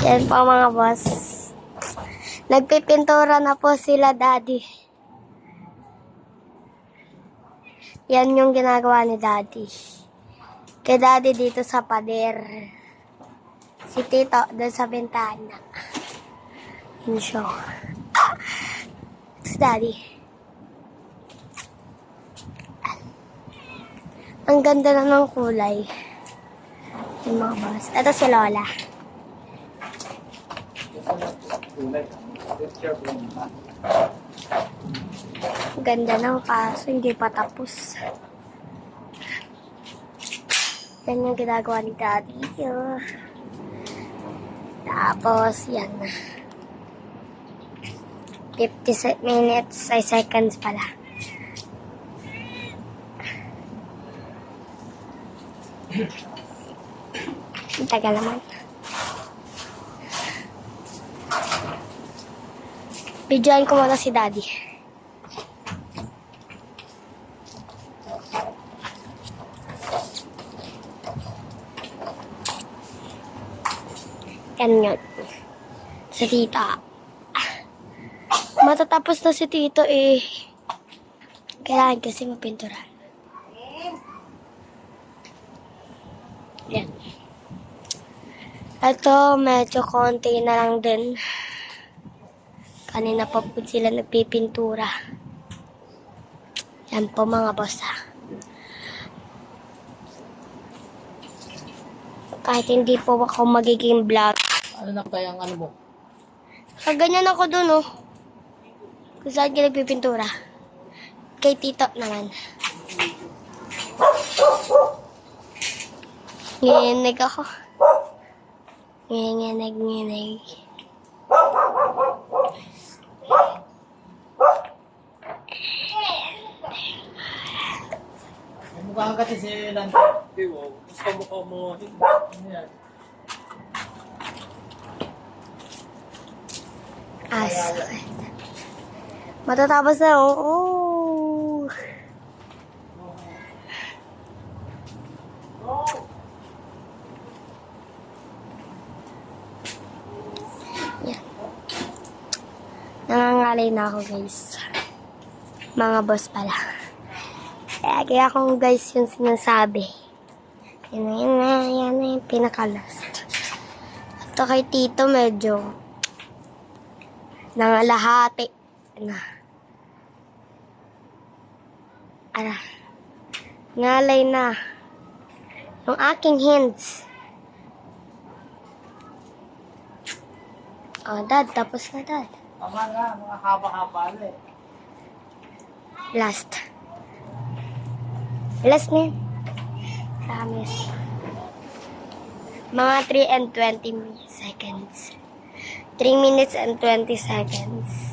Yan po mga boss. Nagpipintura na po sila daddy. Yan yung ginagawa ni daddy. Kay daddy dito sa pader. Si tito doon sa bintana. Yun siya. Si daddy. Ang ganda na ng kulay. Yung mga boss. Ito si Lola. Ganda ng kaso, hindi pa tapos. Yan yung ginagawa ni daddy. Tapos, yan na. 50 minutes, ay seconds pala. Ang tagal naman. Videoan ko muna si daddy. Yan yun. Si tita. Matatapos na si tito eh. Kailangan kasi mapintura. Yan. Ito, medyo konti na lang din. Kanina pa po sila nagpipintura. Yan po mga boss ha. Kahit hindi po ako magiging vlog. Ano na kaya ang ano mo? Ganyan ako dun oh. Kung saan ka nagpipintura. Kay tito naman. Nginig ako. Nginig. Mukha ka kasi si Lante. Wow. Gusto mukha mo. Ano yan? Sakit. Matatapos na oh. Yan. Nangangalay na ako guys. Mga boss pala. Kaya akong guys yung sinasabi. Yan na yung pinaka-last. Ito kay tito medyo nangalahati na. Ngalay na yung aking hands. Oh, dad, tapos na dad. Tama nga, mga haba-haba na eh. Last na yun. Promise. Mga 3 and 20 seconds. 3 minutes and 20 seconds.